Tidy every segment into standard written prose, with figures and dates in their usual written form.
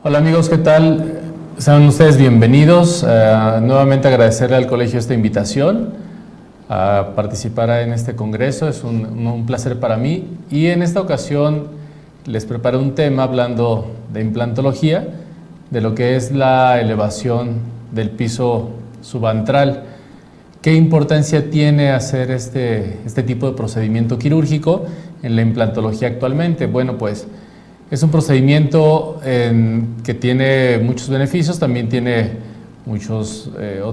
Hola amigos, ¿qué tal? Sean ustedes bienvenidos. Nuevamente agradecerle al colegio esta invitación a participar en este congreso. Es un placer para mí y en esta ocasión les preparé un tema hablando de implantología, de lo que es la elevación del piso subantral. ¿Qué importancia tiene hacer este tipo de procedimiento quirúrgico en la implantología actualmente? Bueno, pues es un procedimiento que tiene muchos beneficios, también tiene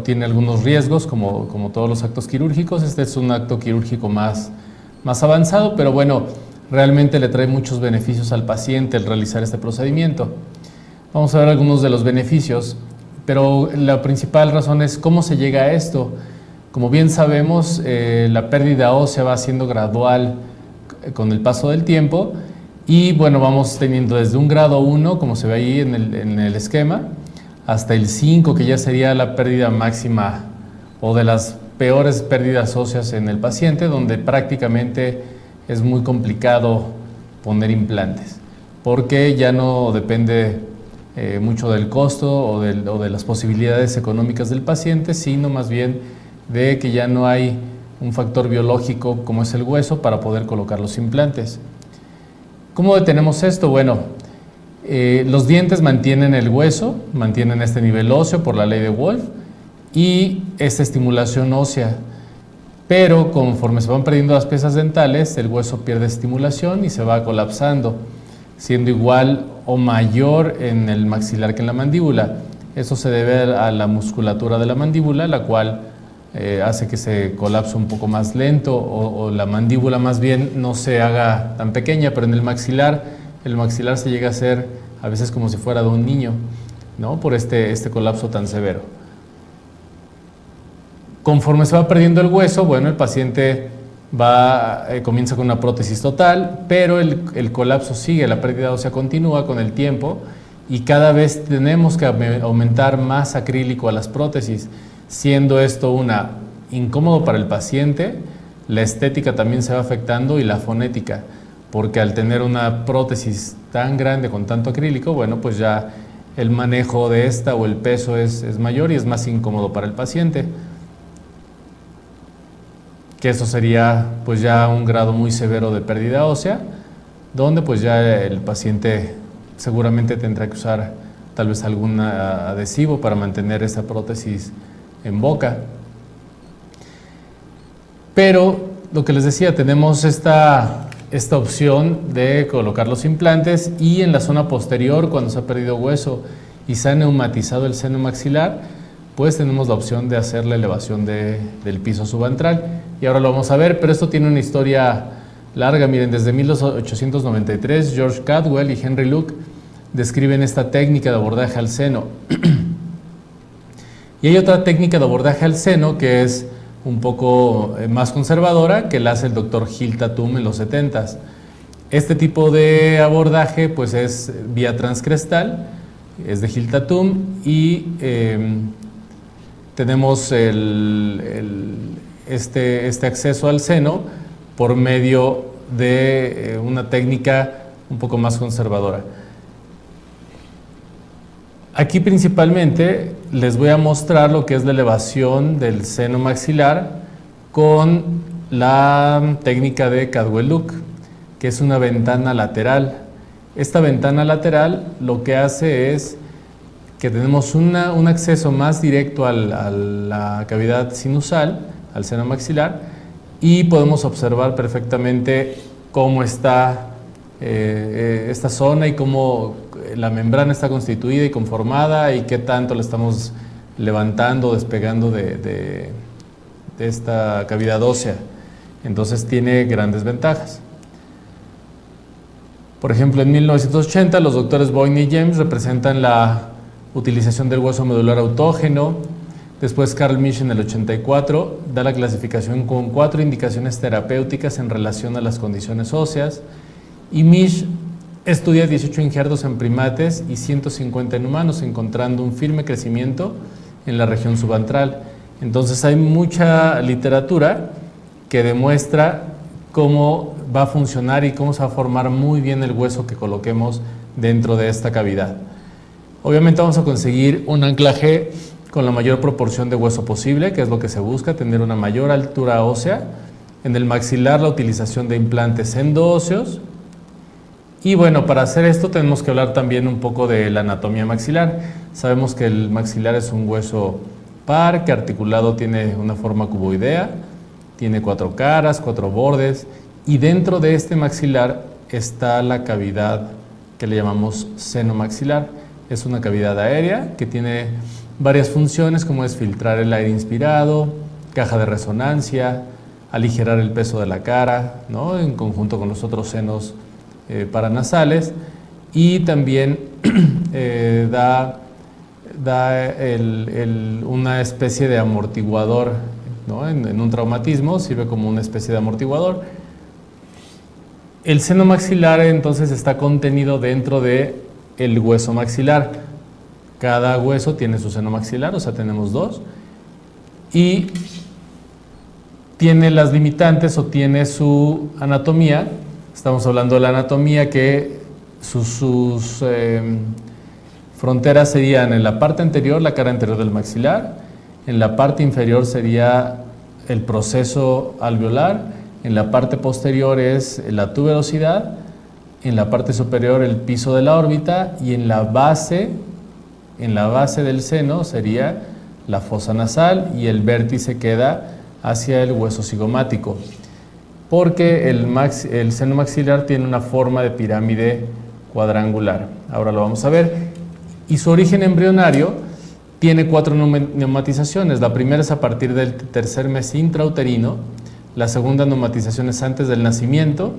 tiene algunos riesgos, como todos los actos quirúrgicos. Este es un acto quirúrgico más avanzado, pero bueno, realmente le trae muchos beneficios al paciente el realizar este procedimiento. Vamos a ver algunos de los beneficios, pero la principal razón es cómo se llega a esto. Como bien sabemos, la pérdida ósea va siendo gradual con el paso del tiempo. Y bueno, vamos teniendo desde un grado 1, como se ve ahí en el esquema, hasta el 5, que ya sería la pérdida máxima o de las peores pérdidas óseas en el paciente, donde prácticamente es muy complicado poner implantes, porque ya no depende mucho del costo o de las posibilidades económicas del paciente, sino más bien de que ya no hay un factor biológico como es el hueso para poder colocar los implantes. ¿Cómo detenemos esto? Bueno, los dientes mantienen el hueso, mantienen este nivel óseo por la ley de Wolff y esta estimulación ósea, pero conforme se van perdiendo las piezas dentales, el hueso pierde estimulación y se va colapsando, siendo igual o mayor en el maxilar que en la mandíbula. Eso se debe a la musculatura de la mandíbula, la cual hace que se colapse un poco más lento o la mandíbula más bien no se haga tan pequeña, pero en el maxilar se llega a hacer a veces como si fuera de un niño, ¿no? Por este colapso tan severo. Conforme se va perdiendo el hueso, bueno, el paciente comienza con una prótesis total, pero el colapso sigue, la pérdida ósea continúa con el tiempo y cada vez tenemos que aumentar más acrílico a las prótesis, siendo esto incómodo para el paciente. La estética también se va afectando y la fonética, porque al tener una prótesis tan grande con tanto acrílico, bueno, pues ya el manejo de esta o el peso es mayor y es más incómodo para el paciente. Que eso sería pues ya un grado muy severo de pérdida ósea, donde pues ya el paciente seguramente tendrá que usar tal vez algún adhesivo para mantener esa prótesis en boca. Pero lo que les decía, tenemos esta opción de colocar los implantes y en la zona posterior, cuando se ha perdido hueso y se ha neumatizado el seno maxilar, pues tenemos la opción de hacer la elevación del piso subantral. Y ahora lo vamos a ver, pero esto tiene una historia larga. Miren, desde 1893, George Cadwell y Henry Luke describen esta técnica de abordaje al seno. Y hay otra técnica de abordaje al seno que es un poco más conservadora, que la hace el doctor Gil Tatum en los 70s. Este tipo de abordaje pues es vía transcrestal, es de Gil Tatum y tenemos este acceso al seno por medio de una técnica un poco más conservadora. Aquí principalmente les voy a mostrar lo que es la elevación del seno maxilar con la técnica de Cadwell-Luke, que es una ventana lateral. Esta ventana lateral lo que hace es que tenemos un acceso más directo a la cavidad sinusal, al seno maxilar, y podemos observar perfectamente cómo está esta zona y cómo la membrana está constituida y conformada y qué tanto la estamos levantando o despegando de esta cavidad ósea. Entonces tiene grandes ventajas. Por ejemplo, en 1980 los doctores Boyne y James representan la utilización del hueso medular autógeno. Después Carl Misch en el 84 da la clasificación con 4 indicaciones terapéuticas en relación a las condiciones óseas. Y Misch estudia 18 injertos en primates y 150 en humanos, encontrando un firme crecimiento en la región subantral. Entonces hay mucha literatura que demuestra cómo va a funcionar y cómo se va a formar muy bien el hueso que coloquemos dentro de esta cavidad. Obviamente vamos a conseguir un anclaje con la mayor proporción de hueso posible, que es lo que se busca, tener una mayor altura ósea. En el maxilar, la utilización de implantes endoóseos. Y bueno, para hacer esto tenemos que hablar también un poco de la anatomía maxilar. Sabemos que el maxilar es un hueso par, que articulado tiene una forma cuboidea, tiene 4 caras, 4 bordes, y dentro de este maxilar está la cavidad que le llamamos seno maxilar. Es una cavidad aérea que tiene varias funciones, como es filtrar el aire inspirado, caja de resonancia, aligerar el peso de la cara, ¿no?, en conjunto con los otros senos paranasales, y también da una especie de amortiguador, ¿no? En un traumatismo sirve como una especie de amortiguador. El seno maxilar entonces está contenido dentro de el hueso maxilar. Cada hueso tiene su seno maxilar, o sea, tenemos 2, y tiene las limitantes o tiene su anatomía. Estamos hablando de la anatomía, que sus fronteras serían en la parte anterior, la cara anterior del maxilar, en la parte inferior sería el proceso alveolar, en la parte posterior es la tuberosidad, en la parte superior el piso de la órbita, y en la base del seno sería la fosa nasal, y el vértice queda hacia el hueso cigomático, porque el seno maxilar tiene una forma de pirámide cuadrangular. Ahora lo vamos a ver. Y su origen embrionario tiene 4 neumatizaciones. La primera es a partir del tercer mes intrauterino, la segunda neumatización es antes del nacimiento,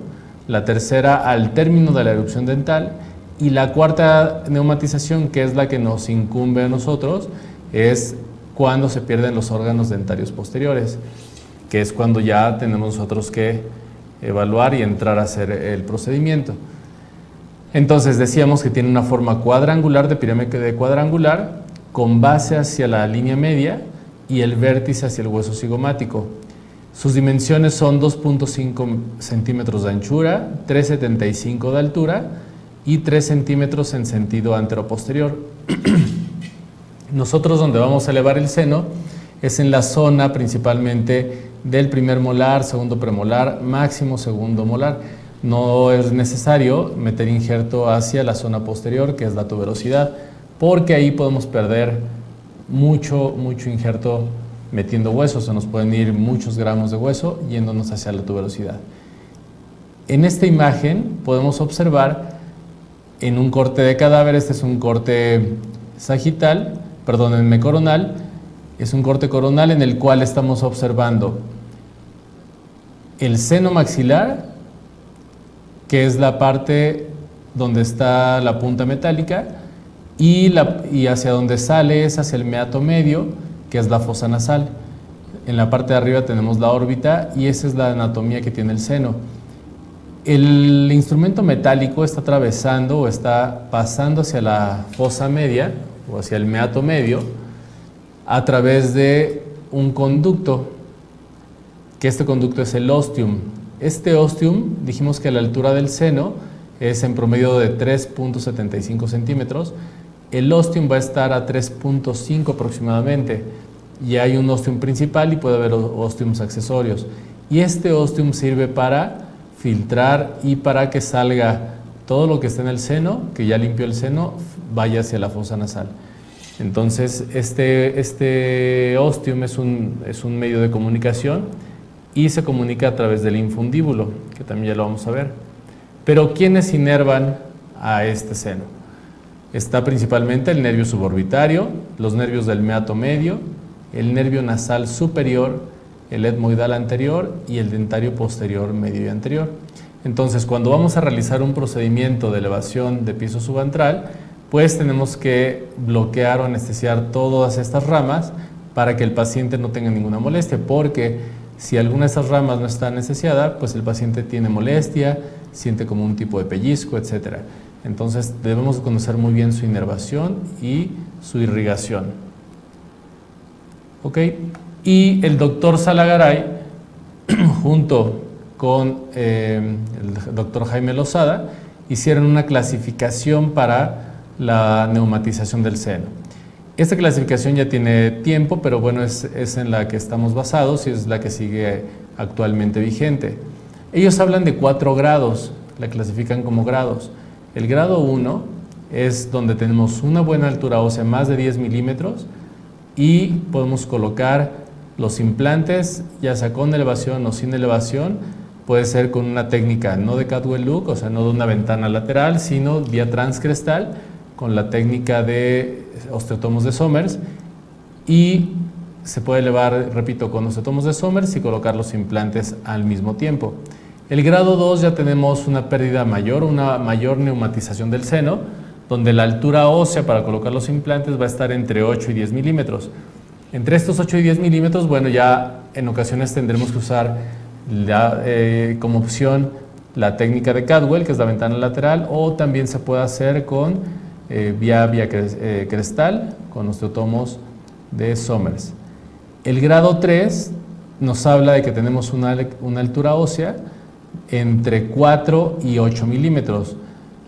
la tercera al término de la erupción dental, y la cuarta neumatización, que es la que nos incumbe a nosotros, es cuando se pierden los órganos dentarios posteriores, que es cuando ya tenemos nosotros que evaluar y entrar a hacer el procedimiento. Entonces decíamos que tiene una forma cuadrangular, de pirámide cuadrangular, con base hacia la línea media y el vértice hacia el hueso cigomático. Sus dimensiones son 2.5 centímetros de anchura, 3.75 de altura y 3 centímetros en sentido anteroposterior. Nosotros donde vamos a elevar el seno es en la zona principalmente del primer molar, segundo premolar, máximo segundo molar. No es necesario meter injerto hacia la zona posterior, que es la tuberosidad, porque ahí podemos perder mucho injerto metiendo huesos. Se nos pueden ir muchos gramos de hueso yéndonos hacia la tuberosidad. En esta imagen podemos observar en un corte de cadáver, este es un corte sagital, perdónenme, coronal, es un corte coronal en el cual estamos observando el seno maxilar, que es la parte donde está la punta metálica, y hacia donde sale es hacia el meato medio, que es la fosa nasal. En la parte de arriba tenemos la órbita, y esa es la anatomía que tiene el seno. El instrumento metálico está atravesando o está pasando hacia la fosa media o hacia el meato medio a través de un conducto, que este conducto es el ostium. Este ostium, dijimos que la altura del seno es en promedio de 3.75 centímetros. El ostium va a estar a 3.5 aproximadamente, y hay un ostium principal y puede haber ostiums accesorios. Y este ostium sirve para filtrar y para que salga todo lo que está en el seno, que ya limpió el seno, vaya hacia la fosa nasal. Entonces, este ostium es un medio de comunicación y se comunica a través del infundíbulo, que también ya lo vamos a ver. Pero ¿quiénes inervan a este seno? Está principalmente el nervio suborbitario, los nervios del meato medio, el nervio nasal superior, el etmoidal anterior y el dentario posterior medio y anterior. Entonces, cuando vamos a realizar un procedimiento de elevación de piso subantral, pues tenemos que bloquear o anestesiar todas estas ramas para que el paciente no tenga ninguna molestia, porque si alguna de estas ramas no está anestesiada, pues el paciente tiene molestia, siente como un tipo de pellizco, etc. Entonces debemos conocer muy bien su inervación y su irrigación. ¿Ok? Y el doctor Salagaray, junto con el doctor Jaime Lozada, hicieron una clasificación para la neumatización del seno. Esta clasificación ya tiene tiempo, pero bueno, es en la que estamos basados y es la que sigue actualmente vigente. Ellos hablan de 4 grados, la clasifican como grados. El grado 1 es donde tenemos una buena altura ósea, más de 10 milímetros, y podemos colocar los implantes, ya sea con elevación o sin elevación. Puede ser con una técnica no de Cadwell Look, o sea, no de una ventana lateral, sino vía transcrestal, con la técnica de osteotomos de Somers, y se puede elevar, repito, con osteotomos de Somers y colocar los implantes al mismo tiempo. El grado 2 ya tenemos una pérdida mayor, una mayor neumatización del seno, donde la altura ósea para colocar los implantes va a estar entre 8 y 10 milímetros. Entre estos 8 y 10 milímetros, bueno, ya en ocasiones tendremos que usar como opción la técnica de Cadwell, que es la ventana lateral, o también se puede hacer con vía crestal, con osteotomos de Somers. El grado 3 nos habla de que tenemos una altura ósea entre 4 y 8 milímetros,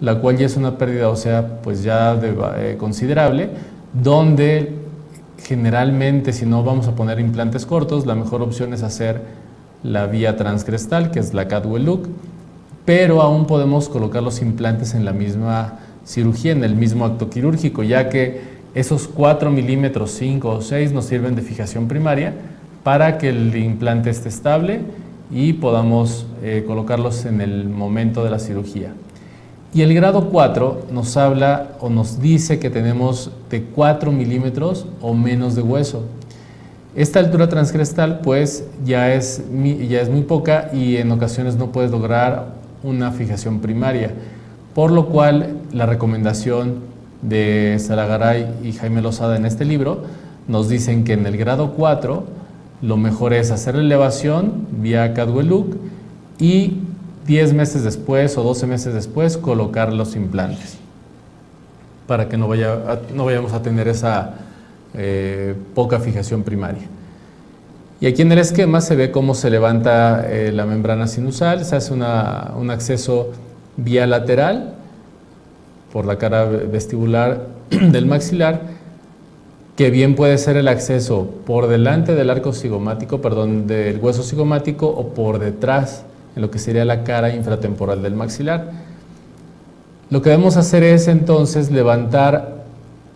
la cual ya es una pérdida ósea pues ya considerable, donde generalmente, si no vamos a poner implantes cortos, la mejor opción es hacer la vía transcrestal, que es la Cadwell Look, pero aún podemos colocar los implantes en la misma cirugía, en el mismo acto quirúrgico, ya que esos 4 milímetros, 5 o 6 nos sirven de fijación primaria para que el implante esté estable y podamos colocarlos en el momento de la cirugía. Y el grado 4 nos habla o nos dice que tenemos de 4 milímetros o menos de hueso. Esta altura transcrestal pues ya es muy poca y en ocasiones no puedes lograr una fijación primaria, por lo cual la recomendación de Salagaray y Jaime Lozada en este libro nos dicen que en el grado 4 lo mejor es hacer la elevación vía Cadwell Look y 10 meses después o 12 meses después colocar los implantes para que no vayamos a tener esa poca fijación primaria. Y aquí en el esquema se ve cómo se levanta la membrana sinusal, se hace un acceso vía lateral por la cara vestibular del maxilar, que bien puede ser el acceso por delante del arco cigomático, perdón, del hueso cigomático, o por detrás, en lo que sería la cara infratemporal del maxilar. Lo que debemos hacer es entonces levantar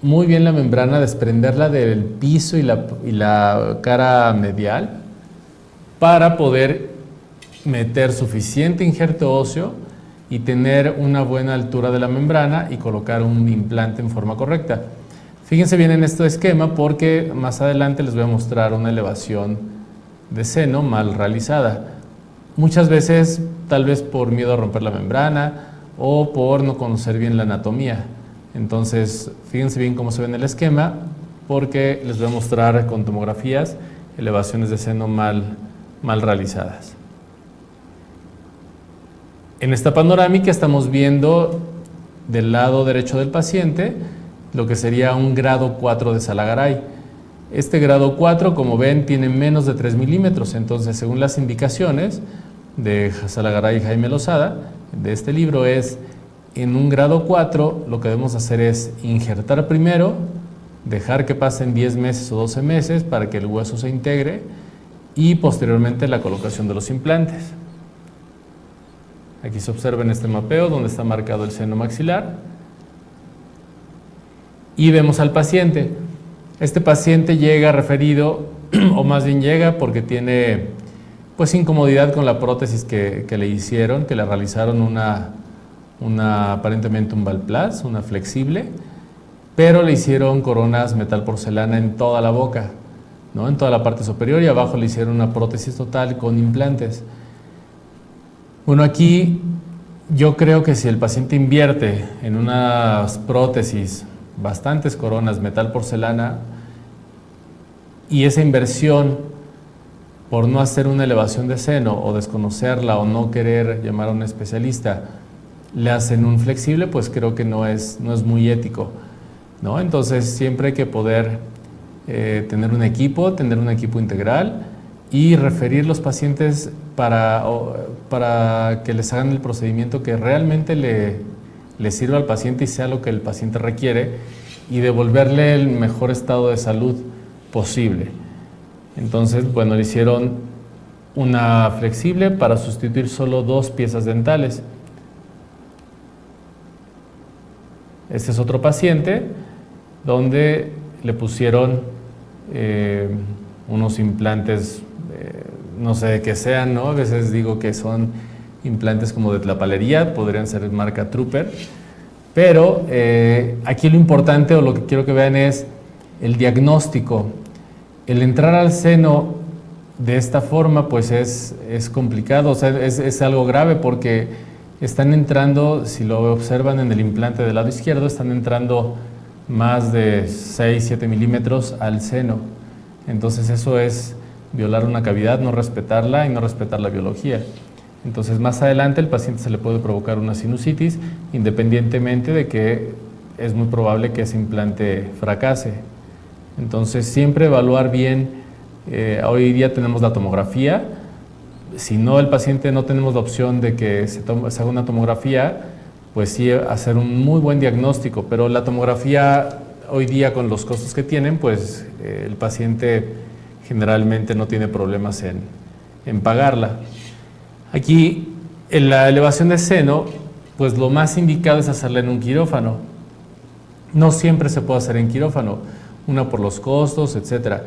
muy bien la membrana, desprenderla del piso y la cara medial para poder meter suficiente injerto óseo y tener una buena altura de la membrana y colocar un implante en forma correcta. Fíjense bien en este esquema porque más adelante les voy a mostrar una elevación de seno mal realizada. Muchas veces, tal vez por miedo a romper la membrana o por no conocer bien la anatomía. Entonces, fíjense bien cómo se ve en el esquema porque les voy a mostrar con tomografías elevaciones de seno mal realizadas. En esta panorámica estamos viendo del lado derecho del paciente lo que sería un grado 4 de Salagaray. Este grado 4, como ven, tiene menos de 3 milímetros, entonces según las indicaciones de Salagaray y Jaime Lozada de este libro es en un grado 4 lo que debemos hacer es injertar primero, dejar que pasen 10 meses o 12 meses para que el hueso se integre y posteriormente la colocación de los implantes. Aquí se observa en este mapeo donde está marcado el seno maxilar y vemos al paciente. Este paciente llega referido, o más bien llega porque tiene pues incomodidad con la prótesis que le hicieron, que le realizaron aparentemente un Valplas, una flexible, pero le hicieron coronas metal porcelana en toda la boca, ¿no? En toda la parte superior, y abajo le hicieron una prótesis total con implantes. Bueno, aquí yo creo que si el paciente invierte en unas prótesis, bastantes coronas metal porcelana, y esa inversión por no hacer una elevación de seno o desconocerla o no querer llamar a un especialista, le hacen un flexible, pues creo que no es muy ético, ¿no? Entonces siempre hay que poder tener un equipo integral y referir los pacientes para que les hagan el procedimiento que realmente le le sirva al paciente y sea lo que el paciente requiere y devolverle el mejor estado de salud posible. Entonces, bueno, le hicieron una flexible para sustituir solo 2 piezas dentales. Este es otro paciente donde le pusieron unos implantes, no sé de qué sean, ¿no? A veces digo que son implantes como de tlapalería, podrían ser marca Trooper, pero aquí lo importante o lo que quiero que vean es el diagnóstico. El entrar al seno de esta forma pues es complicado, o sea, es algo grave porque están entrando, si lo observan en el implante del lado izquierdo, están entrando más de 6-7 milímetros al seno. Entonces eso es violar una cavidad, no respetarla y no respetar la biología. Entonces más adelante el paciente se le puede provocar una sinusitis independientemente de que es muy probable que ese implante fracase. Entonces siempre evaluar bien, hoy día tenemos la tomografía. Si no, el paciente no tenemos la opción de que se haga una tomografía, pues sí hacer un muy buen diagnóstico, pero la tomografía hoy día con los costos que tienen, pues el paciente generalmente no tiene problemas en pagarla. Aquí en la elevación de seno, pues lo más indicado es hacerla en un quirófano. No siempre se puede hacer en quirófano, una por los costos, etcétera.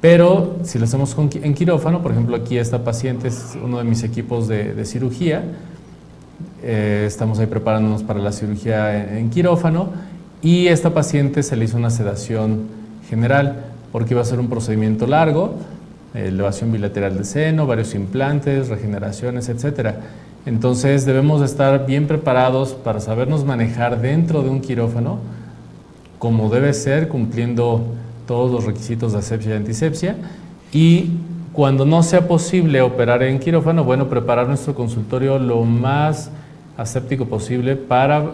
Pero si lo hacemos en quirófano, por ejemplo aquí esta paciente es uno de mis equipos de cirugía, estamos ahí preparándonos para la cirugía en quirófano y esta paciente se le hizo una sedación general porque iba a ser un procedimiento largo, elevación bilateral de seno, varios implantes, regeneraciones, etcétera. Entonces debemos estar bien preparados para sabernos manejar dentro de un quirófano como debe ser, cumpliendo todos los requisitos de asepsia y antisepsia, y cuando no sea posible operar en quirófano, bueno, preparar nuestro consultorio lo más aséptico posible para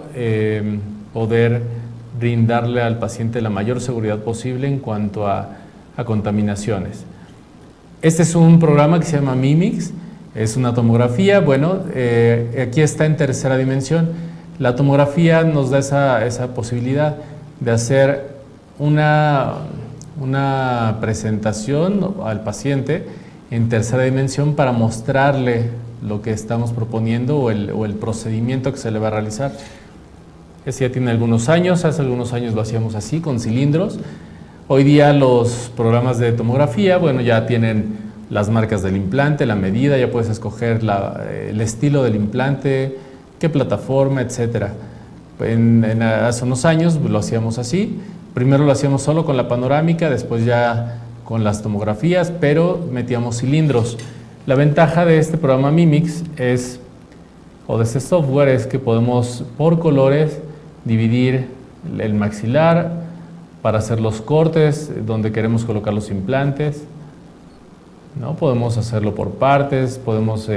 poder brindarle al paciente la mayor seguridad posible en cuanto a contaminaciones. Este es un programa que se llama Mimix, es una tomografía, bueno, aquí está en tercera dimensión. La tomografía nos da esa posibilidad de hacer una presentación al paciente en tercera dimensión para mostrarle lo que estamos proponiendo o el procedimiento que se le va a realizar. Ese ya tiene algunos años, hace algunos años lo hacíamos así, con cilindros. Hoy día los programas de tomografía, bueno, ya tienen las marcas del implante, la medida, ya puedes escoger el estilo del implante, qué plataforma, etcétera. Hace unos años lo hacíamos así. Primero lo hacíamos solo con la panorámica, después ya con las tomografías, pero metíamos cilindros. La ventaja de este programa Mimix o de este software es que podemos por colores dividir el maxilar para hacer los cortes donde queremos colocar los implantes, ¿no? Podemos hacerlo por partes, podemos,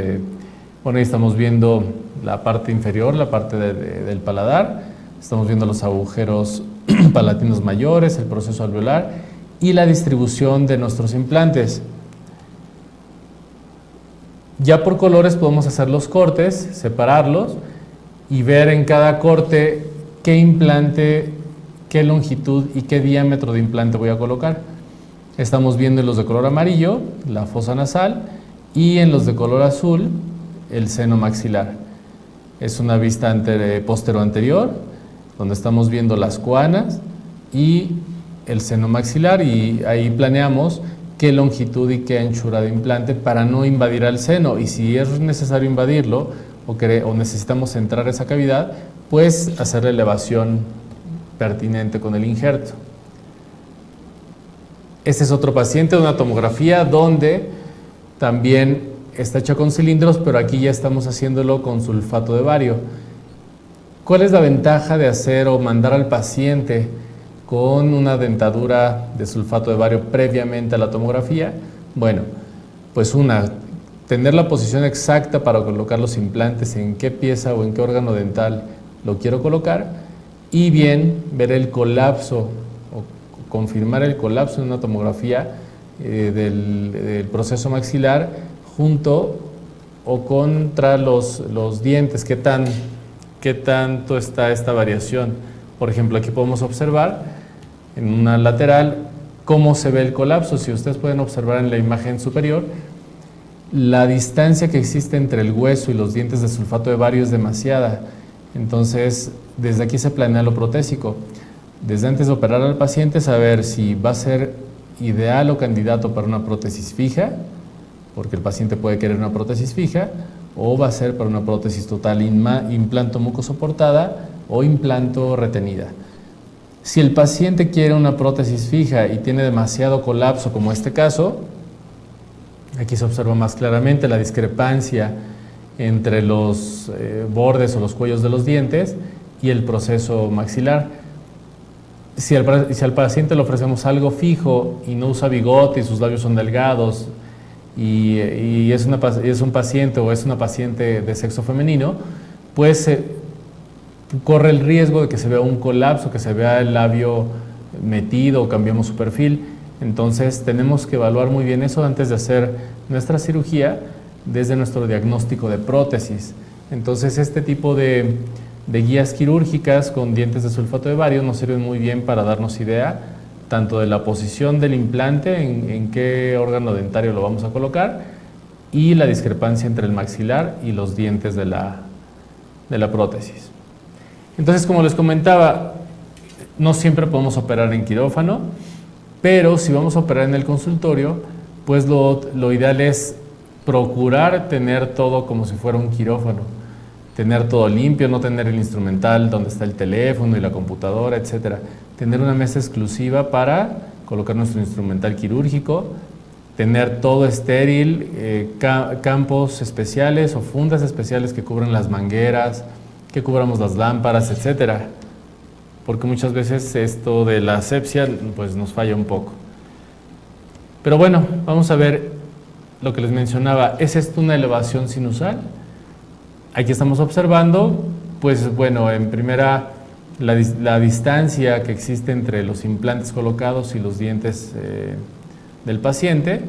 bueno, ahí estamos viendo la parte inferior, la parte del paladar, estamos viendo los agujeros palatinos mayores, el proceso alveolar y la distribución de nuestros implantes. Ya por colores podemos hacer los cortes, separarlos y ver en cada corte qué implante, qué longitud y qué diámetro de implante voy a colocar. Estamos viendo en los de color amarillo la fosa nasal y en los de color azul el seno maxilar. Es una vista postero-anterior, donde estamos viendo las coanas y el seno maxilar, y ahí planeamos qué longitud y qué anchura de implante para no invadir al seno, y si es necesario invadirlo o necesitamos entrar a esa cavidad, pues hacer la elevación pertinente con el injerto. Este es otro paciente de una tomografía donde también está hecho con cilindros, pero aquí ya estamos haciéndolo con sulfato de bario. ¿Cuál es la ventaja de hacer o mandar al paciente con una dentadura de sulfato de bario previamente a la tomografía? Bueno, pues tener la posición exacta para colocar los implantes, en qué pieza o en qué órgano dental lo quiero colocar, y bien ver el colapso o confirmar el colapso en una tomografía del proceso maxilar junto o contra los dientes, qué tan qué tanto está esta variación. Por ejemplo, aquí podemos observar en una lateral cómo se ve el colapso. Si ustedes pueden observar en la imagen superior, la distancia que existe entre el hueso y los dientes de sulfato de bario es demasiada. Entonces, desde aquí se planea lo protésico. Desde antes de operar al paciente, saber si va a ser ideal o candidato para una prótesis fija, porque el paciente puede querer una prótesis fija, o va a ser para una prótesis total, implanto mucosoportada o implanto retenida. Si el paciente quiere una prótesis fija y tiene demasiado colapso, como este caso, aquí se observa más claramente la discrepancia entre los bordes o los cuellos de los dientes y el proceso maxilar. Si al paciente le ofrecemos algo fijo y no usa bigote y sus labios son delgados y es un paciente o es una paciente de sexo femenino, pues corre el riesgo de que se vea un colapso, que se vea el labio metido o cambiamos su perfil. Entonces tenemos que evaluar muy bien eso antes de hacer nuestra cirugía desde nuestro diagnóstico de prótesis. Entonces este tipo de guías quirúrgicas con dientes de sulfato de bario nos sirven muy bien para darnos idea tanto de la posición del implante, en qué órgano dentario lo vamos a colocar, y la discrepancia entre el maxilar y los dientes de la prótesis. Entonces, como les comentaba, no siempre podemos operar en quirófano, pero si vamos a operar en el consultorio, pues lo ideal es procurar tener todo como si fuera un quirófano, tener todo limpio, no tener el instrumental donde está el teléfono y la computadora, etcétera. Tener una mesa exclusiva para colocar nuestro instrumental quirúrgico, tener todo estéril, campos especiales o fundas especiales que cubran las mangueras, que cubramos las lámparas, etcétera. Porque muchas veces esto de la asepsia pues nos falla un poco. Pero bueno, vamos a ver lo que les mencionaba. ¿Es esto una elevación sinusal? Aquí estamos observando, pues bueno, en primera la distancia que existe entre los implantes colocados y los dientes del paciente,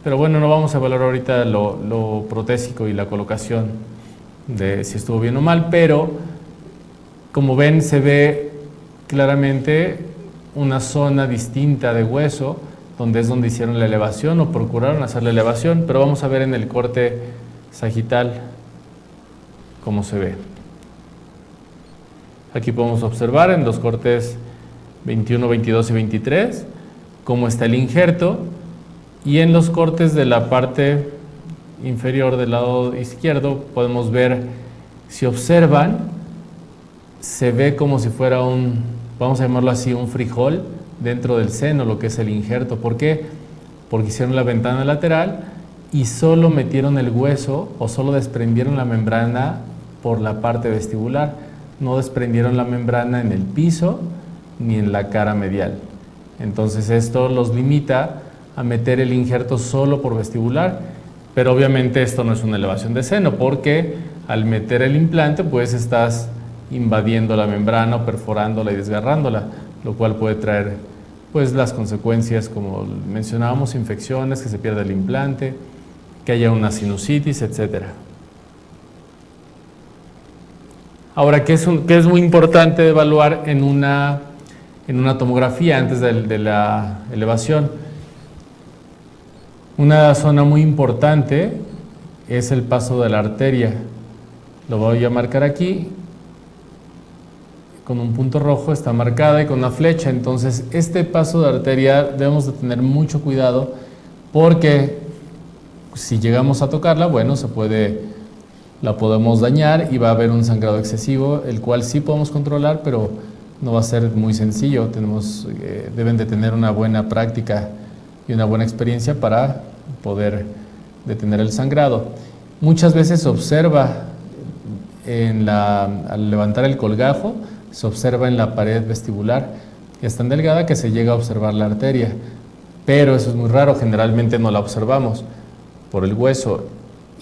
pero bueno, no vamos a evaluar ahorita lo protésico y la colocación de si estuvo bien o mal, pero como ven se ve claramente una zona distinta de hueso donde es donde hicieron la elevación o procuraron hacer la elevación, pero vamos a ver en el corte sagital cómo se ve. Aquí podemos observar en los cortes 21, 22 y 23 cómo está el injerto, y en los cortes de la parte inferior del lado izquierdo podemos ver, si observan, se ve como si fuera vamos a llamarlo así, un frijol dentro del seno, lo que es el injerto. ¿Por qué? Porque hicieron la ventana lateral y solo metieron el hueso o solo desprendieron la membrana por la parte vestibular, no desprendieron la membrana en el piso ni en la cara medial. Entonces esto los limita a meter el injerto solo por vestibular, pero obviamente esto no es una elevación de seno, porque al meter el implante pues estás invadiendo la membrana o perforándola y desgarrándola, lo cual puede traer pues las consecuencias, como mencionábamos, infecciones, que se pierda el implante, que haya una sinusitis, etcétera. Ahora, ¿qué es muy importante evaluar en una tomografía antes de la elevación? Una zona muy importante es el paso de la arteria. Lo voy a marcar aquí. Con un punto rojo está marcada y con una flecha. Entonces, este paso de arteria debemos de tener mucho cuidado, porque si llegamos a tocarla, bueno, la podemos dañar y va a haber un sangrado excesivo, el cual sí podemos controlar, pero no va a ser muy sencillo. Deben de tener una buena práctica y una buena experiencia para poder detener el sangrado. Muchas veces se observa al levantar el colgajo, se observa en la pared vestibular, es tan delgada que se llega a observar la arteria, pero eso es muy raro, generalmente no la observamos por el hueso,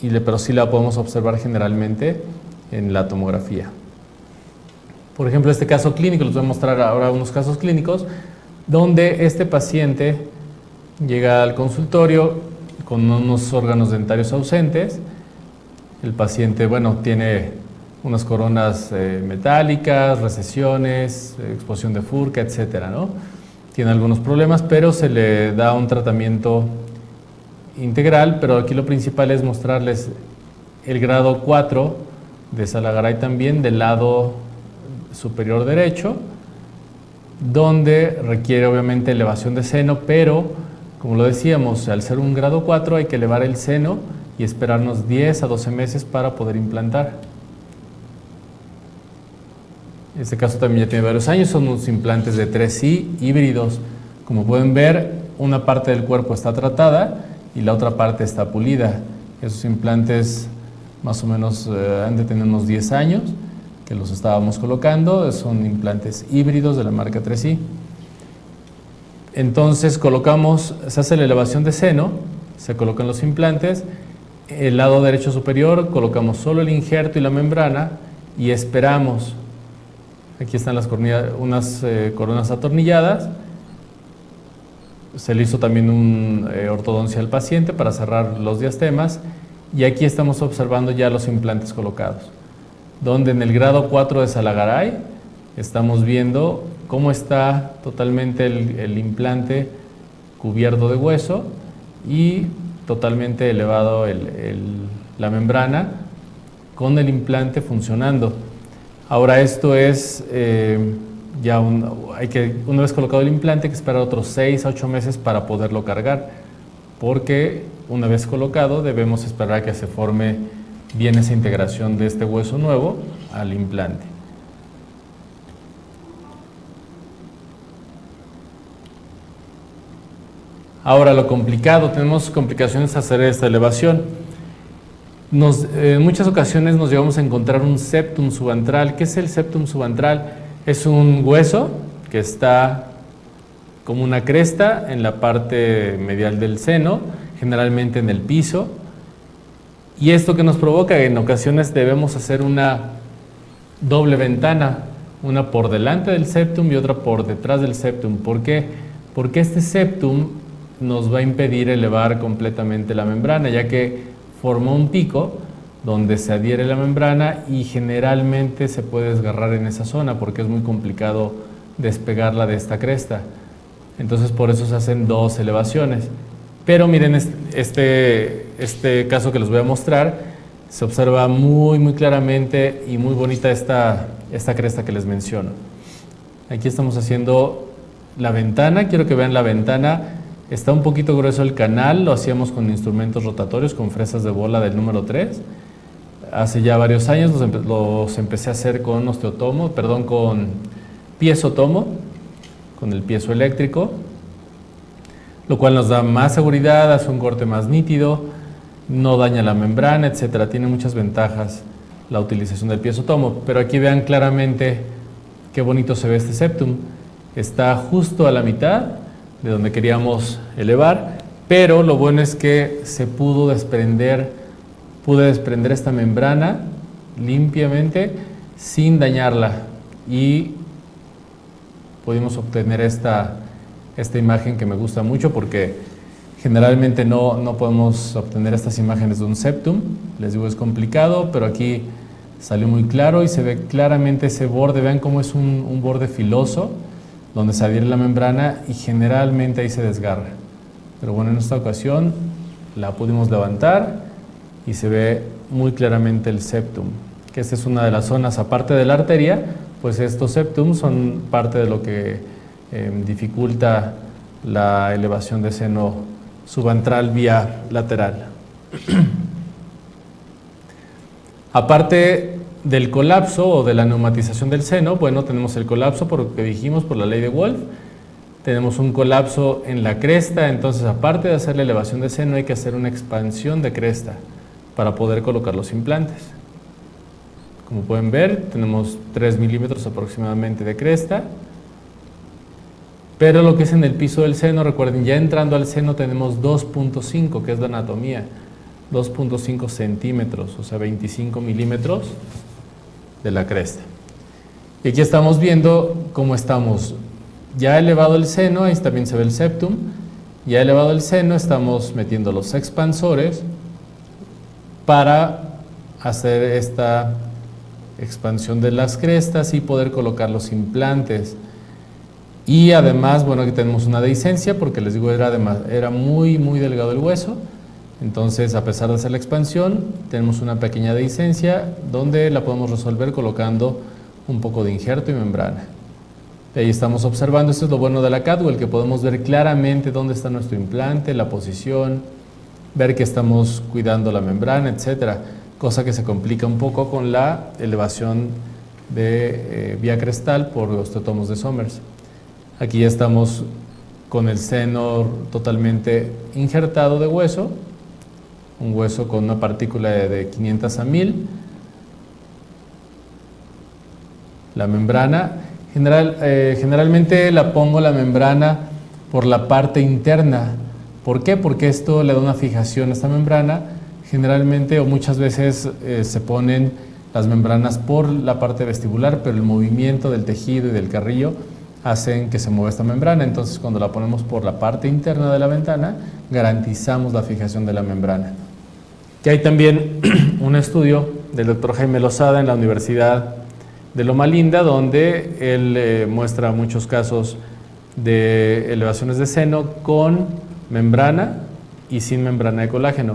pero sí la podemos observar generalmente en la tomografía. Por ejemplo, este caso clínico, les voy a mostrar ahora unos casos clínicos donde este paciente llega al consultorio con unos órganos dentarios ausentes. El paciente, bueno, tiene unas coronas metálicas, recesiones, exposición de Furca, etcétera, ¿no? Tiene algunos problemas, pero se le da un tratamiento integral, pero aquí lo principal es mostrarles el grado 4 de Salagaray también del lado superior derecho, donde requiere obviamente elevación de seno, pero como lo decíamos, al ser un grado 4 hay que elevar el seno y esperarnos 10 a 12 meses para poder implantar. En este caso también ya tiene varios años, son unos implantes de 3i híbridos. Como pueden ver, una parte del cuerpo está tratada y la otra parte está pulida. Esos implantes más o menos han de tener unos 10 años que los estábamos colocando, son implantes híbridos de la marca 3i. Entonces se hace la elevación de seno, se colocan los implantes, el lado derecho superior colocamos solo el injerto y la membrana y esperamos. Aquí están unas coronas atornilladas. Se le hizo también una ortodoncia al paciente para cerrar los diastemas y aquí estamos observando ya los implantes colocados, donde en el grado 4 de Salagaray estamos viendo cómo está totalmente el implante cubierto de hueso y totalmente elevado la membrana con el implante funcionando. Ahora esto es una vez colocado el implante hay que esperar otros 6 a 8 meses para poderlo cargar, porque una vez colocado debemos esperar a que se forme bien esa integración de este hueso nuevo al implante. Ahora lo complicado, tenemos complicaciones a hacer esta elevación. En muchas ocasiones nos llegamos a encontrar un septum subantral. ¿Qué es el septum subantral? Es un hueso que está como una cresta en la parte medial del seno, generalmente en el piso. Y esto que nos provoca, en ocasiones debemos hacer una doble ventana, una por delante del septum y otra por detrás del septum. ¿Por qué? Porque este septum nos va a impedir elevar completamente la membrana, ya que forma un pico donde se adhiere la membrana y generalmente se puede desgarrar en esa zona porque es muy complicado despegarla de esta cresta. Entonces por eso se hacen dos elevaciones. Pero miren este caso que les voy a mostrar, se observa muy claramente y muy bonita esta cresta que les menciono. Aquí estamos haciendo la ventana, quiero que vean la ventana. Está un poquito grueso el canal, lo hacíamos con instrumentos rotatorios, con fresas de bola del número 3. Hace ya varios años los empecé a hacer con con piezotomo, con el piezo eléctrico, lo cual nos da más seguridad, hace un corte más nítido, no daña la membrana, etcétera. Tiene muchas ventajas la utilización del piezotomo, pero aquí vean claramente qué bonito se ve este septum. Está justo a la mitad de donde queríamos elevar, pero lo bueno es que pude desprender esta membrana limpiamente sin dañarla y pudimos obtener esta imagen que me gusta mucho porque generalmente no podemos obtener estas imágenes de un septum. Les digo, es complicado, pero aquí salió muy claro y se ve claramente ese borde. Vean cómo es un borde filoso donde se adhiere la membrana y generalmente ahí se desgarra. Pero bueno, en esta ocasión la pudimos levantar y se ve muy claramente el septum, que esta es una de las zonas, aparte de la arteria, pues estos septums son parte de lo que dificulta la elevación de seno subantral vía lateral. Aparte del colapso o de la neumatización del seno, bueno, tenemos el colapso por lo que dijimos, por la ley de Wolf. Tenemos un colapso en la cresta, entonces aparte de hacer la elevación de seno hay que hacer una expansión de cresta para poder colocar los implantes. Como pueden ver, tenemos 3 milímetros aproximadamente de cresta, pero lo que es en el piso del seno, recuerden, ya entrando al seno tenemos 2.5, que es la anatomía, 2.5 centímetros, o sea 25 milímetros de la cresta. Y aquí estamos viendo cómo estamos ya elevado el seno, ahí también se ve el septum, ya elevado el seno, estamos metiendo los expansores para hacer esta expansión de las crestas y poder colocar los implantes. Y además, bueno, aquí tenemos una dehiscencia porque les digo, era muy delgado el hueso. Entonces, a pesar de hacer la expansión, tenemos una pequeña dehiscencia donde la podemos resolver colocando un poco de injerto y membrana. Ahí estamos observando, esto es lo bueno de la CADwell, que podemos ver claramente dónde está nuestro implante, la posición, ver que estamos cuidando la membrana, etcétera, cosa que se complica un poco con la elevación de vía crestal por osteotomos de Somers. Aquí ya estamos con el seno totalmente injertado de hueso, un hueso con una partícula de 500 a 1000. La membrana, generalmente la pongo la membrana por la parte interna. ¿Por qué? Porque esto le da una fijación a esta membrana. Generalmente o muchas veces se ponen las membranas por la parte vestibular, pero el movimiento del tejido y del carrillo hacen que se mueva esta membrana. Entonces, cuando la ponemos por la parte interna de la ventana, garantizamos la fijación de la membrana. Que hay también un estudio del doctor Jaime Lozada en la Universidad de Loma Linda, donde él muestra muchos casos de elevaciones de seno con membrana y sin membrana de colágeno.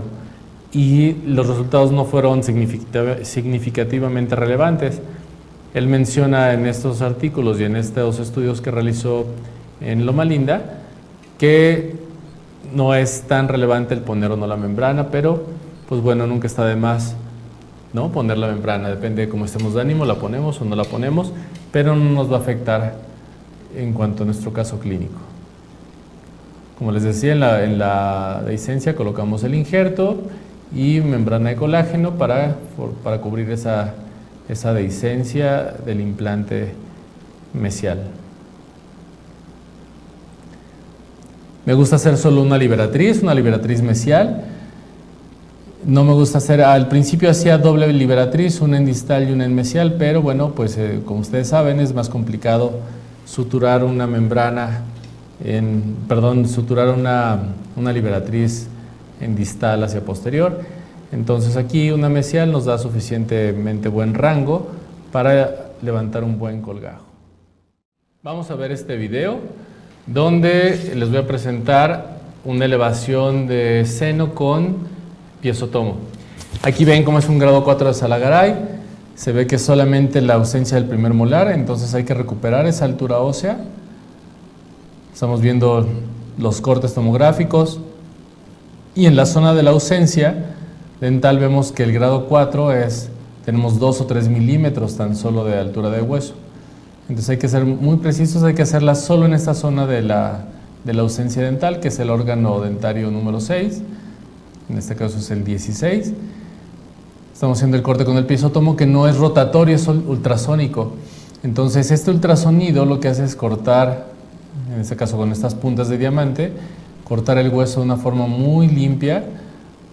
Y los resultados no fueron significativamente relevantes. Él menciona en estos artículos y en estos estudios que realizó en Loma Linda que no es tan relevante el poner o no la membrana, pero pues bueno, nunca está de más, ¿no?, poner la membrana. Depende de cómo estemos de ánimo, la ponemos o no la ponemos, pero no nos va a afectar en cuanto a nuestro caso clínico. Como les decía, en la dehiscencia colocamos el injerto y membrana de colágeno para cubrir esa dehiscencia del implante mesial. Me gusta hacer solo una liberatriz mesial. No me gusta hacer, al principio hacía doble liberatriz, una en distal y una en mesial, pero bueno, pues como ustedes saben, es más complicado suturar una membrana, suturar una liberatriz en distal hacia posterior. Entonces aquí una mesial nos da suficientemente buen rango para levantar un buen colgajo. Vamos a ver este video donde les voy a presentar una elevación de seno con piezotomo. Aquí ven cómo es un grado 4 de Salagaray. Se ve que es solamente la ausencia del primer molar, entonces hay que recuperar esa altura ósea. Estamos viendo los cortes tomográficos y en la zona de la ausencia dental vemos que el grado 4 tenemos 2 o 3 milímetros tan solo de altura de hueso. Entonces hay que ser muy precisos, hay que hacerla solo en esta zona de la ausencia dental, que es el órgano dentario número 6. En este caso es el 16. Estamos haciendo el corte con el piezotomo, que no es rotatorio, es ultrasónico. Entonces este ultrasonido lo que hace es cortar, en este caso con estas puntas de diamante, cortar el hueso de una forma muy limpia,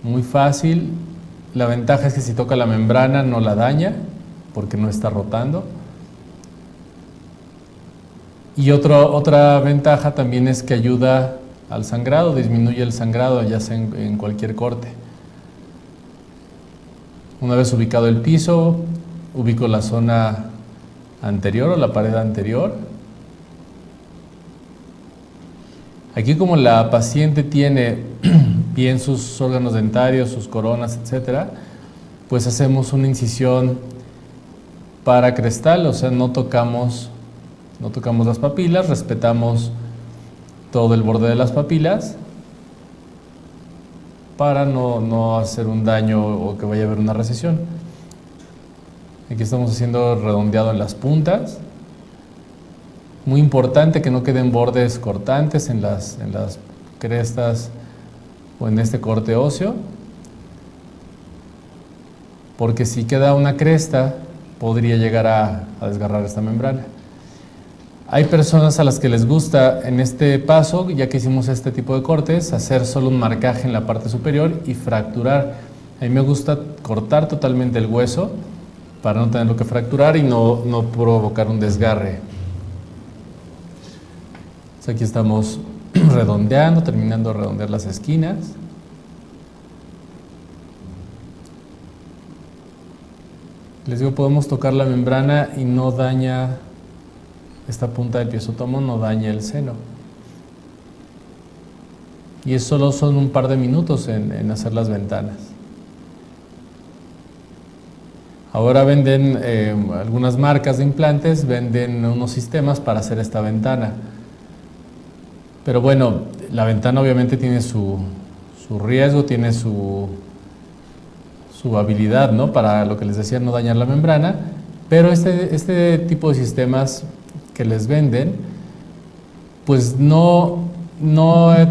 muy fácil. La ventaja es que si toca la membrana no la daña, porque no está rotando. Y otra ventaja también es que ayuda al sangrado, disminuye el sangrado, ya sea en cualquier corte. Una vez ubicado el piso, ubico la zona anterior o la pared anterior. Aquí, como la paciente tiene bien sus órganos dentarios, sus coronas, etcétera, pues hacemos una incisión paracrestal, o sea, no tocamos las papilas, respetamos todo el borde de las papilas para no hacer un daño o que vaya a haber una recesión. Aquí estamos haciendo redondeado en las puntas. Muy importante que no queden bordes cortantes en las crestas o en este corte óseo, porque si queda una cresta podría llegar a desgarrar esta membrana. Hay personas a las que les gusta en este paso, ya que hicimos este tipo de cortes, hacer solo un marcaje en la parte superior y fracturar. A mí me gusta cortar totalmente el hueso para no tenerlo que fracturar y no provocar un desgarre. Entonces aquí estamos redondeando, terminando de redondear las esquinas. Les digo, podemos tocar la membrana y no daña, esta punta del piezotomo no daña el seno. Y eso solo son un par de minutos en hacer las ventanas. Ahora venden, algunas marcas de implantes venden unos sistemas para hacer esta ventana. Pero bueno, la ventana obviamente tiene su riesgo, tiene su habilidad, ¿no? Para lo que les decía, no dañar la membrana. Pero este tipo de sistemas que les venden, pues no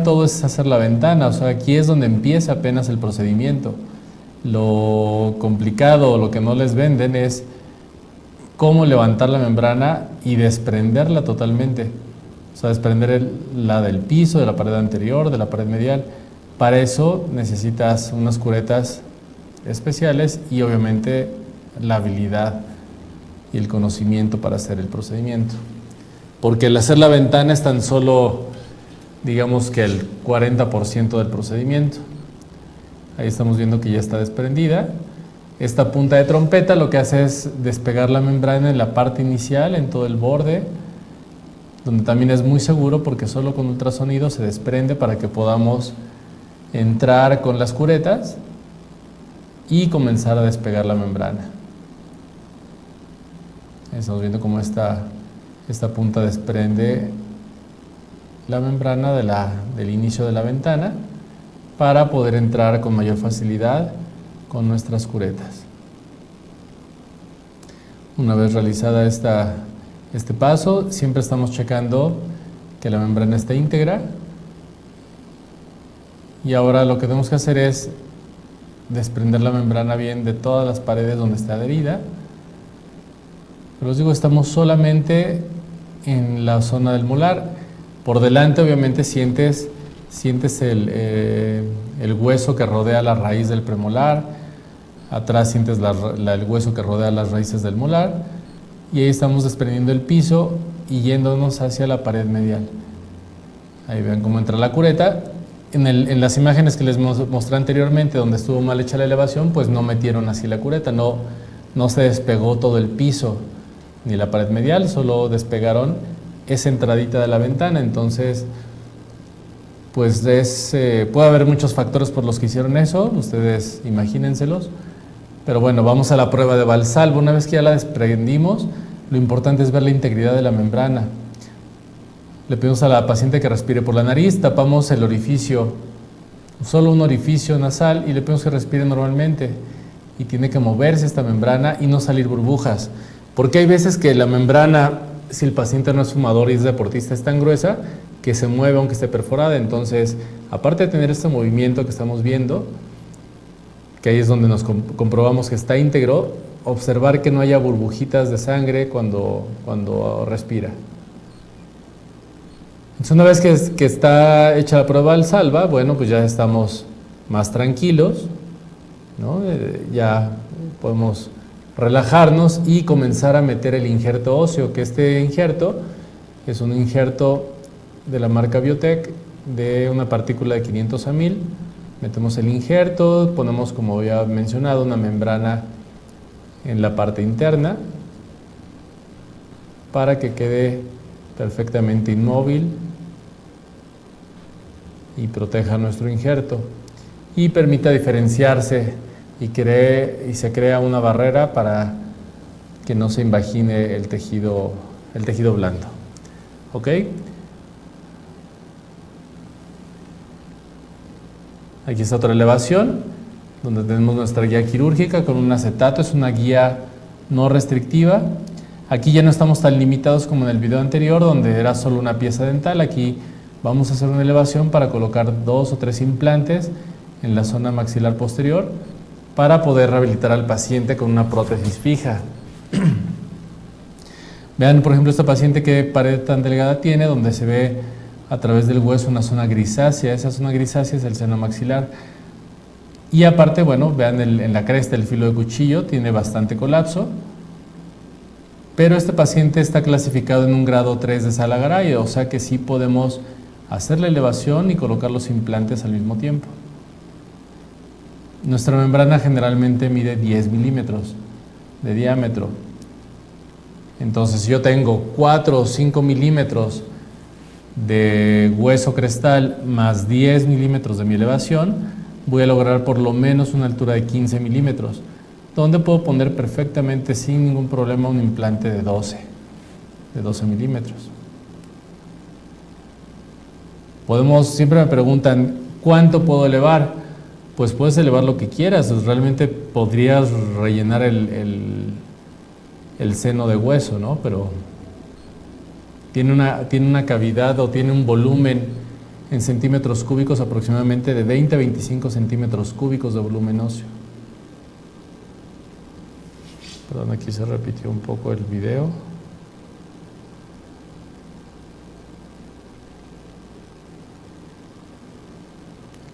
todo es hacer la ventana. O sea, aquí es donde empieza apenas el procedimiento. Lo complicado, lo que no les venden es cómo levantar la membrana y desprenderla totalmente. O sea, desprender la del piso, de la pared anterior, de la pared medial. Para eso necesitas unas curetas especiales y obviamente la habilidad y el conocimiento para hacer el procedimiento. Porque el hacer la ventana es tan solo, digamos que el 40% del procedimiento. Ahí estamos viendo que ya está desprendida. Esta punta de trompeta lo que hace es despegar la membrana en la parte inicial, en todo el borde, donde también es muy seguro porque solo con ultrasonido se desprende para que podamos entrar con las curetas y comenzar a despegar la membrana. Estamos viendo cómo esta punta desprende la membrana del inicio de la ventana para poder entrar con mayor facilidad con nuestras curetas. Una vez realizada este paso, siempre estamos checando que la membrana esté íntegra. Y ahora lo que tenemos que hacer es desprender la membrana bien de todas las paredes donde está adherida. Pero os digo, estamos solamente en la zona del molar. Por delante obviamente sientes el hueso que rodea la raíz del premolar. Atrás sientes el hueso que rodea las raíces del molar. Y ahí estamos desprendiendo el piso y yéndonos hacia la pared medial. Ahí ven cómo entra la cureta. En las imágenes que les mostré anteriormente, donde estuvo mal hecha la elevación, pues no metieron así la cureta, no se despegó todo el piso ni la pared medial, solo despegaron esa entradita de la ventana. Entonces, pues puede haber muchos factores por los que hicieron eso, ustedes imagínenselos. Pero bueno, vamos a la prueba de Valsalva. Una vez que ya la desprendimos, lo importante es ver la integridad de la membrana. Le pedimos a la paciente que respire por la nariz, tapamos el orificio, solo un orificio nasal, y le pedimos que respire normalmente. Y tiene que moverse esta membrana y no salir burbujas. Porque hay veces que la membrana, si el paciente no es fumador y es deportista, es tan gruesa que se mueve aunque esté perforada. Entonces, aparte de tener este movimiento que estamos viendo, que ahí es donde nos comprobamos que está íntegro, observar que no haya burbujitas de sangre cuando respira. Entonces, una vez que está hecha la prueba del Valsalva, bueno, pues ya estamos más tranquilos, ¿no? Ya podemos relajarnos y comenzar a meter el injerto óseo, que este injerto es un injerto de la marca Biotech de una partícula de 500 a 1000. Metemos el injerto, ponemos, como había mencionado, una membrana en la parte interna para que quede perfectamente inmóvil y proteja nuestro injerto y permita diferenciarse y se crea una barrera para que no se invagine el tejido blando. ¿Ok? Aquí está otra elevación donde tenemos nuestra guía quirúrgica con un acetato. Es una guía no restrictiva. Aquí ya no estamos tan limitados como en el video anterior, donde era solo una pieza dental. Aquí vamos a hacer una elevación para colocar 2 o 3 implantes en la zona maxilar posterior para poder rehabilitar al paciente con una prótesis fija. Vean, por ejemplo, esta paciente qué pared tan delgada tiene, donde se ve a través del hueso una zona grisácea. Esa zona grisácea es el seno maxilar. Y aparte, bueno, vean en la cresta el filo de cuchillo, tiene bastante colapso. Pero este paciente está clasificado en un grado 3 de Salagaray, o sea que sí podemos hacer la elevación y colocar los implantes al mismo tiempo. Nuestra membrana generalmente mide 10 milímetros. de diámetro. Entonces, si yo tengo 4 o 5 milímetros de hueso crestal más 10 milímetros de mi elevación, voy a lograr por lo menos una altura de 15 milímetros, donde puedo poner perfectamente sin ningún problema un implante de 12 milímetros. Siempre me preguntan, ¿cuánto puedo elevar? Pues puedes elevar lo que quieras, realmente podrías rellenar el seno de hueso, ¿no? Pero tiene una cavidad o tiene un volumen en centímetros cúbicos aproximadamente de 20 a 25 centímetros cúbicos de volumen óseo. Perdón, aquí se repitió un poco el video.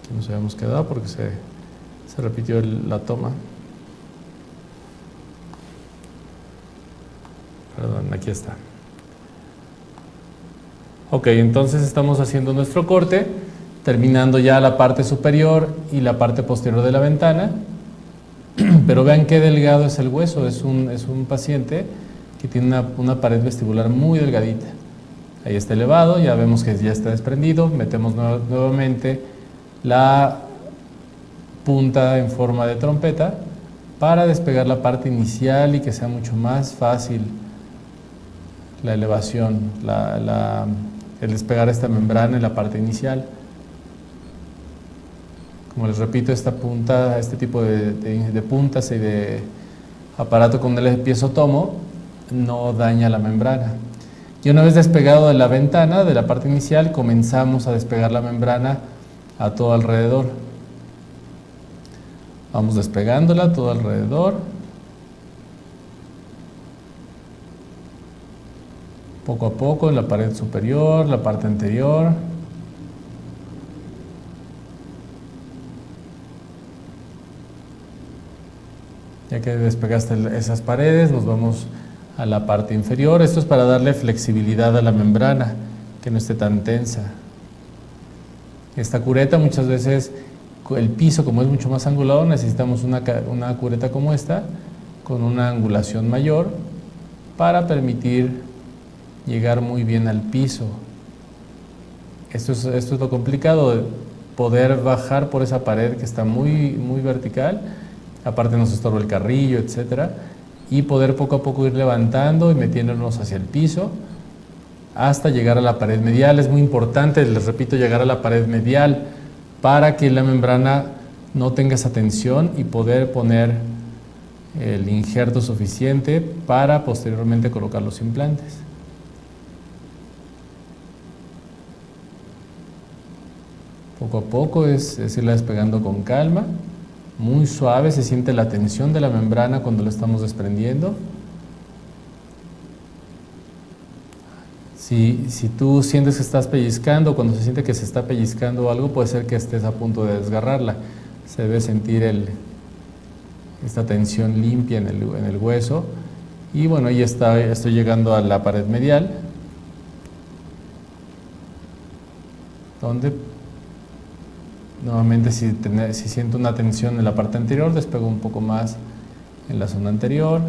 Aquí nos habíamos quedado porque se repitió la toma. Perdón, aquí está. Ok, entonces estamos haciendo nuestro corte, terminando ya la parte superior y la parte posterior de la ventana. Pero vean qué delgado es el hueso. Es un paciente que tiene una pared vestibular muy delgadita. Ahí está elevado, ya vemos que ya está desprendido. Metemos nuevamente la punta en forma de trompeta para despegar la parte inicial y que sea mucho más fácil la elevación, el despegar esta membrana en la parte inicial. Como les repito, este tipo de puntas y de aparato con el piezotomo no daña la membrana. Y una vez despegado de la ventana, de la parte inicial, comenzamos a despegar la membrana a todo alrededor. Vamos despegándola todo alrededor. Poco a poco en la pared superior, la parte anterior. Ya que despegaste esas paredes, nos vamos a la parte inferior. Esto es para darle flexibilidad a la membrana, que no esté tan tensa. Esta cureta, muchas veces el piso, como es mucho más angulado, necesitamos una cureta como esta, con una angulación mayor, para permitir llegar muy bien al piso. Esto es lo complicado, de poder bajar por esa pared que está muy, muy vertical. Aparte nos estorba el carrillo, etcétera, y poder poco a poco ir levantando y metiéndonos hacia el piso hasta llegar a la pared medial. Es muy importante, les repito, llegar a la pared medial para que la membrana no tenga esa tensión y poder poner el injerto suficiente para posteriormente colocar los implantes. Poco a poco es irla despegando con calma. Muy suave, se siente la tensión de la membrana cuando la estamos desprendiendo. Si tú sientes que estás pellizcando, cuando se siente que se está pellizcando algo, puede ser que estés a punto de desgarrarla. Se debe sentir esta tensión limpia en el hueso. Y bueno, ahí estoy llegando a la pared medial, donde nuevamente si siento una tensión en la parte anterior, despego un poco más en la zona anterior,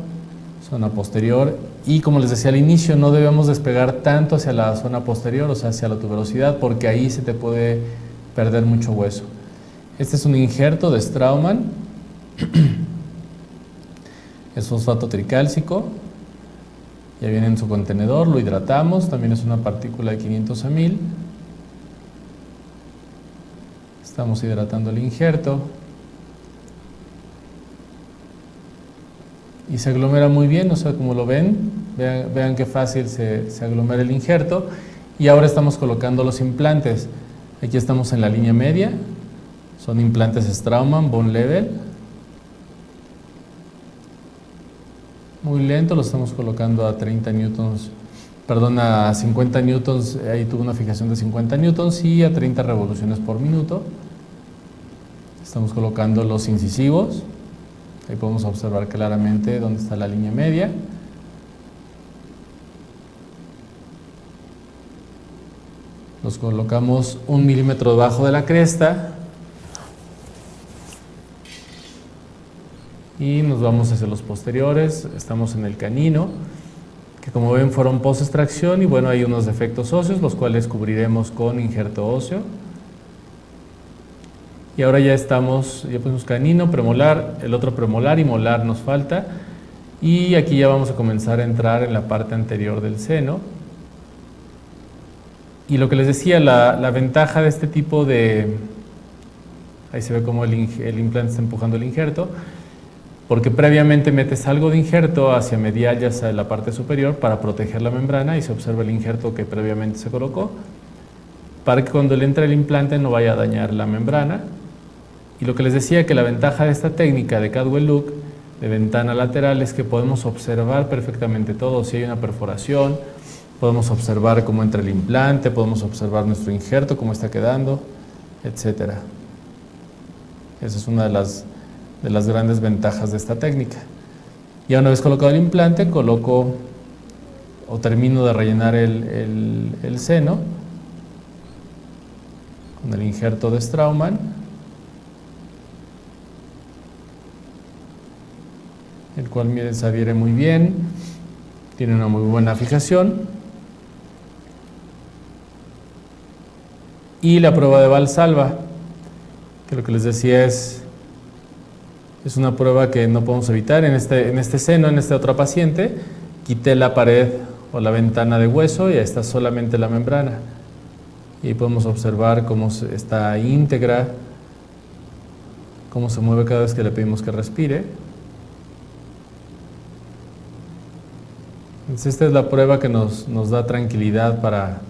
zona posterior, y como les decía al inicio, no debemos despegar tanto hacia la zona posterior, o sea, hacia la tuberosidad, porque ahí se te puede perder mucho hueso. Este es un injerto de Straumann, es fosfato tricálcico, ya viene en su contenedor, lo hidratamos, también es una partícula de 500 a 1000. Estamos hidratando el injerto y se aglomera muy bien, o sea, como lo ven, vean qué fácil se aglomera el injerto. Y ahora estamos colocando los implantes. Aquí estamos en la línea media, son implantes Straumann Bone Level. Muy lento, lo estamos colocando a 30 newtons, perdón, a 50 newtons, ahí tuvo una fijación de 50 newtons y a 30 revoluciones por minuto. Estamos colocando los incisivos, ahí podemos observar claramente dónde está la línea media. Los colocamos 1 milímetro debajo de la cresta. y nos vamos hacia los posteriores. Estamos en el canino, que como ven fueron post-extracción, y bueno, hay unos defectos óseos, los cuales cubriremos con injerto óseo. Y ahora ya pusimos canino, premolar, el otro premolar y molar nos falta. Y aquí ya vamos a comenzar a entrar en la parte anterior del seno. Y lo que les decía, la ventaja de este tipo de... Ahí se ve como el implante está empujando el injerto, porque previamente metes algo de injerto hacia medial y hacia la parte superior para proteger la membrana, y se observa el injerto que previamente se colocó, para que cuando le entre el implante no vaya a dañar la membrana. Y lo que les decía, que la ventaja de esta técnica de Cadwell Look de ventana lateral es que podemos observar perfectamente todo. Si hay una perforación, podemos observar cómo entra el implante, podemos observar nuestro injerto, cómo está quedando, etcétera. Esa es una de las grandes ventajas de esta técnica. Ya una vez colocado el implante, coloco o termino de rellenar el seno con el injerto de Straumann, el cual se adhiere muy bien, tiene una muy buena fijación. Y la prueba de Valsalva, que lo que les decía es una prueba que no podemos evitar. En este seno, en esta otra paciente, quité la pared o la ventana de hueso y ahí está solamente la membrana. Y podemos observar cómo está íntegra, cómo se mueve cada vez que le pedimos que respire. Entonces esta es la prueba que nos da tranquilidad para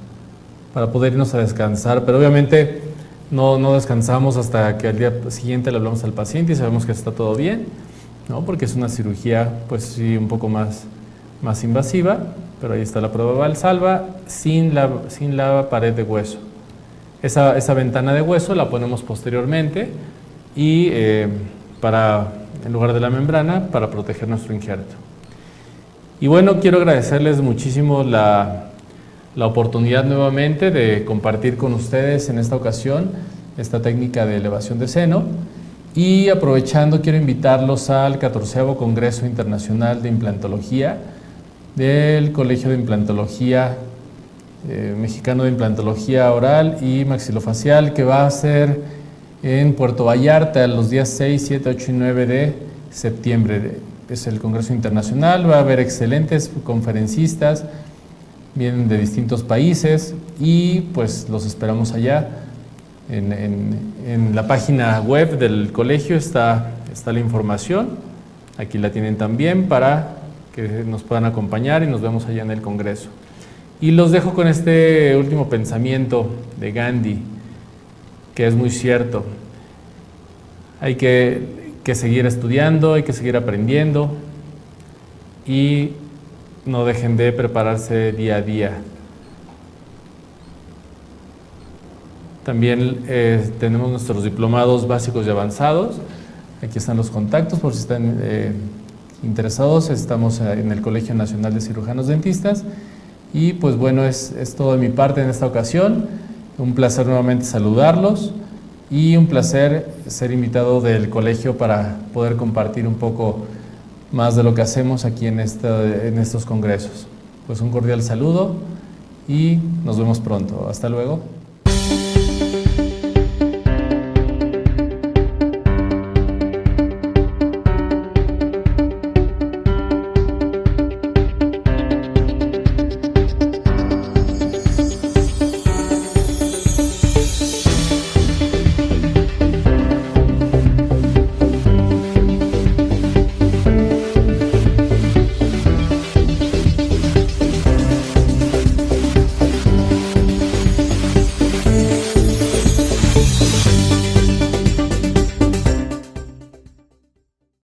poder irnos a descansar, pero obviamente no descansamos hasta que al día siguiente le hablamos al paciente y sabemos que está todo bien, ¿no? Porque es una cirugía, pues sí, un poco más invasiva, pero ahí está la prueba de Valsalva sin la pared de hueso. Esa ventana de hueso la ponemos posteriormente y en lugar de la membrana, para proteger nuestro injerto. Y bueno, quiero agradecerles muchísimo la oportunidad nuevamente de compartir con ustedes en esta ocasión esta técnica de elevación de seno, y aprovechando quiero invitarlos al 14º Congreso Internacional de Implantología del Colegio de Implantología Mexicano de Implantología Oral y Maxilofacial, que va a ser en Puerto Vallarta los días 6, 7, 8 y 9 de septiembre. Es el Congreso Internacional, va a haber excelentes conferencistas, vienen de distintos países y pues los esperamos allá. En la página web del colegio está la información, aquí la tienen también para que nos puedan acompañar y nos vemos allá en el Congreso. Y los dejo con este último pensamiento de Gandhi, que es muy cierto. Hay que seguir estudiando, hay que seguir aprendiendo y no dejen de prepararse día a día. También tenemos nuestros diplomados básicos y avanzados. Aquí están los contactos por si están interesados. Estamos en el Colegio Nacional de Cirujanos Dentistas. Y pues bueno, es todo de mi parte en esta ocasión. Un placer nuevamente saludarlos y un placer ser invitado del colegio para poder compartir un poco más de lo que hacemos aquí en estos congresos. Pues un cordial saludo y nos vemos pronto. Hasta luego.